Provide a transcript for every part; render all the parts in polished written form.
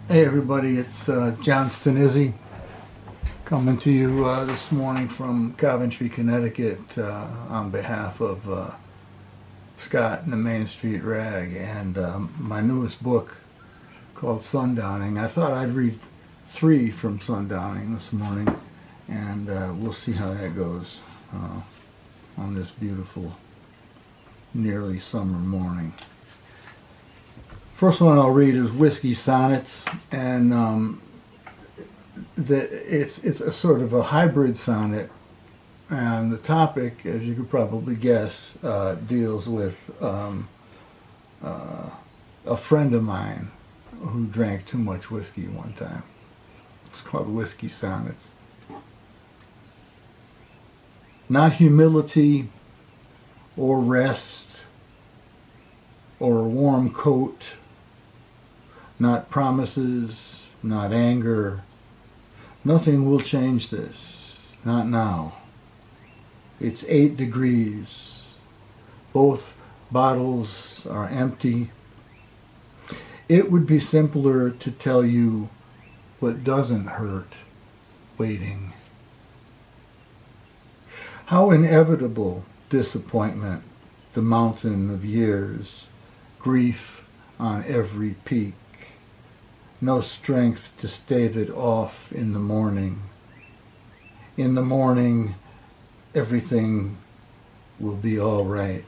Hey everybody, it's John Stanizzi coming to you this morning from Coventry, Connecticut on behalf of Scott and the Main Street Rag and my newest book called Sundowning. I thought I'd read 3 from Sundowning this morning, and we'll see how that goes on this beautiful, nearly summer morning. First one I'll read is Whiskey Sonnets, and it's a sort of a hybrid sonnet, and the topic, as you could probably guess, deals with a friend of mine who drank too much whiskey one time. It's called Whiskey Sonnets. Not humility or rest or a warm coat, not promises, not anger. Nothing will change this, not now. It's 8 degrees. Both bottles are empty. It would be simpler to tell you what doesn't hurt waiting. How inevitable disappointment, the mountain of years, grief on every peak. No strength to stave it off in the morning. In the morning, everything will be all right.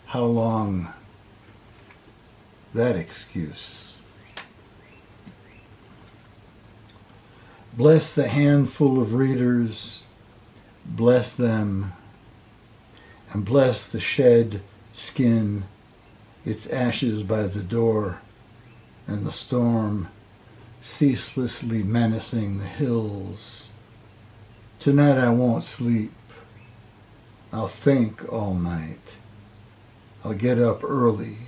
How long? That excuse. Bless the handful of readers, bless them, and bless the shed skin, its ashes by the door, and the storm ceaselessly menacing the hills. Tonight I won't sleep. I'll think all night. I'll get up early,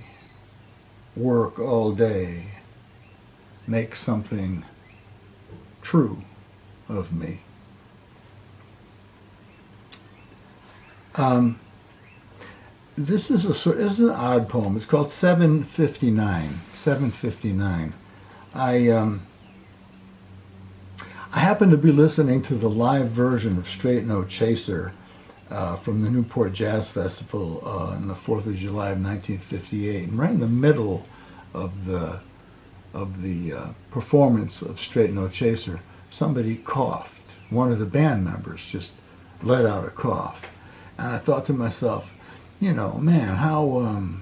work all day, make something true of me. This is an odd poem. It's called 759. 759. I happened to be listening to the live version of Straight No Chaser from the Newport Jazz Festival on the 4th of July of 1958. And right in the middle of the performance of Straight No Chaser, somebody coughed. One of the band members just let out a cough. And I thought to myself, man, how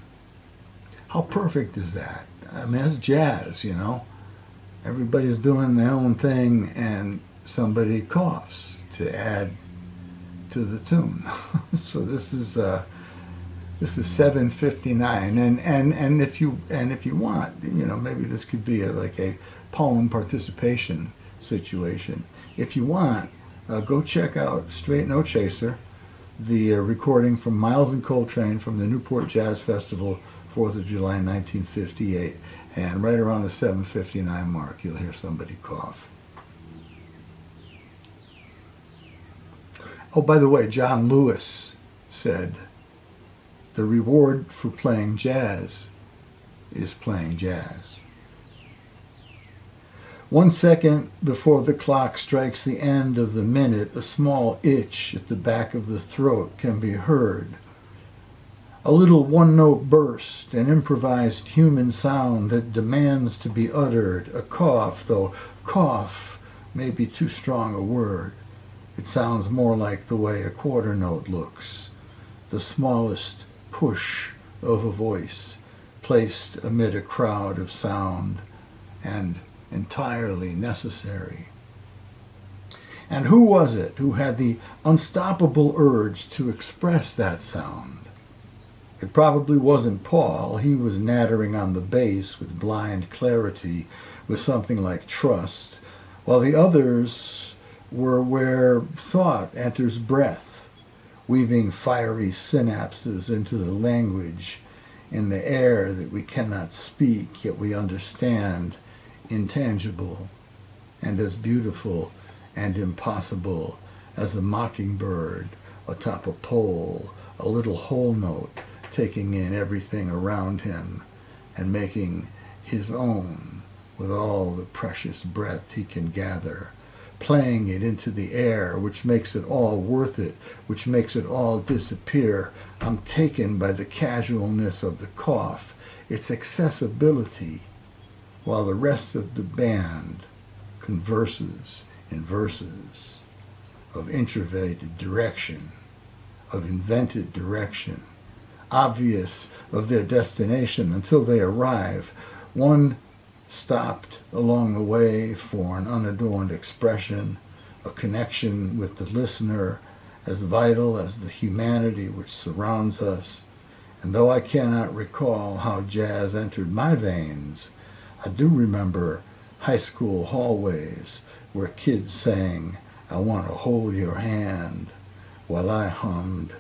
perfect is that? I mean, it's jazz, Everybody's doing their own thing, and somebody coughs to add to the tune. So this is 759, and if you want, maybe this could be like a poem participation situation. If you want, go check out Straight No Chaser, the recording from Miles and Coltrane from the Newport Jazz Festival, 4th of July 1958. And right around the 7:59 mark, you'll hear somebody cough. Oh, by the way, John Lewis said, the reward for playing jazz is playing jazz. 1 second before the clock strikes the end of the minute, a small itch at the back of the throat can be heard. A little one-note burst, an improvised human sound that demands to be uttered, a cough, though cough may be too strong a word. It sounds more like the way a quarter note looks, the smallest push of a voice placed amid a crowd of sound, and entirely necessary. And who was it who had the unstoppable urge to express that sound? It probably wasn't Paul. He was nattering on the bass with blind clarity, with something like trust, while the others were where thought enters breath, weaving fiery synapses into the language in the air that we cannot speak, yet we understand, intangible, and as beautiful and impossible as a mockingbird atop a pole, a little whole note, taking in everything around him and making his own with all the precious breath he can gather, playing it into the air, which makes it all worth it, which makes it all disappear. I'm taken by the casualness of the cough, its accessibility, while the rest of the band converses in verses of introverted direction, of invented direction, obvious of their destination until they arrive. One stopped along the way for an unadorned expression, a connection with the listener as vital as the humanity which surrounds us. And though I cannot recall how jazz entered my veins, I do remember high school hallways where kids sang, "I want to hold your hand," while I hummed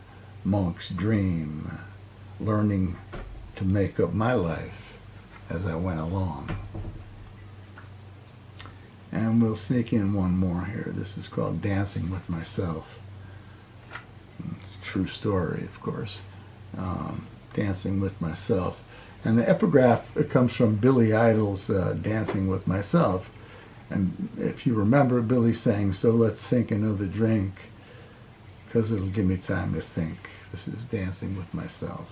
Monk's Dream, learning to make up my life as I went along. And we'll sneak in one more here. This is called Dancing with Myself. It's a true story, of course. Dancing with Myself. And the epigraph, it comes from Billy Idol's Dancing with Myself. And if you remember, Billy sang, "So let's sink another drink, 'cause it'll give me time to think." This is Dancing with Myself.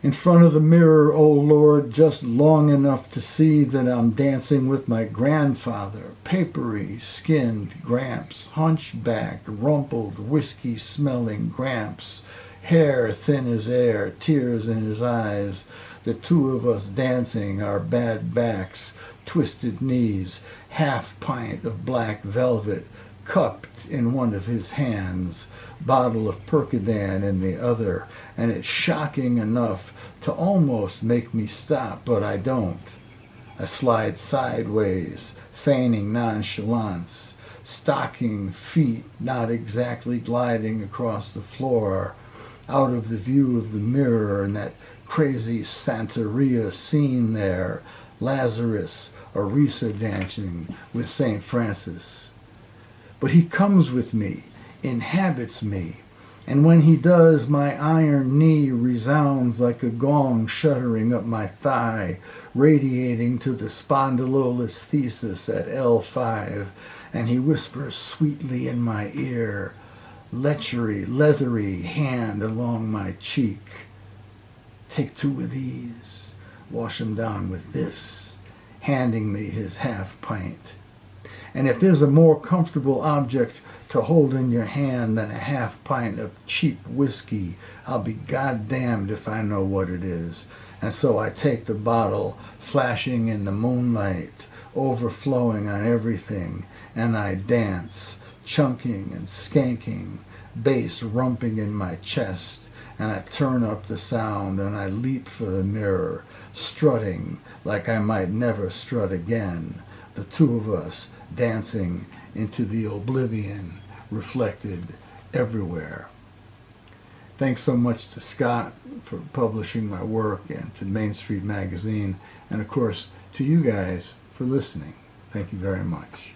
In front of the mirror, oh Lord, just long enough to see that I'm dancing with my grandfather, papery, skinned Gramps, hunchbacked, rumpled, whiskey-smelling Gramps, hair thin as air, tears in his eyes, the two of us dancing, our bad backs, twisted knees, half pint of black velvet, cupped in one of his hands, bottle of Percodan in the other, and it's shocking enough to almost make me stop, but I don't. I slide sideways, feigning nonchalance, stocking feet not exactly gliding across the floor, out of the view of the mirror and that crazy Santeria scene there, Lazarus, Orisa dancing with St. Francis. But he comes with me, inhabits me, and when he does, my iron knee resounds like a gong shuddering up my thigh, radiating to the spondylolisthesis at L5, and he whispers sweetly in my ear, lechery, leathery hand along my cheek. "Take two of these, wash 'em down with this," handing me his half pint. And if there's a more comfortable object to hold in your hand than a half pint of cheap whiskey, I'll be goddamned if I know what it is. And so I take the bottle, flashing in the moonlight, overflowing on everything, and I dance, chunking and skanking, bass rumping in my chest, and I turn up the sound and I leap for the mirror, strutting like I might never strut again, the two of us dancing into the oblivion reflected everywhere. Thanks so much to Scott for publishing my work, and to Main Street Magazine, and of course to you guys for listening. Thank you very much.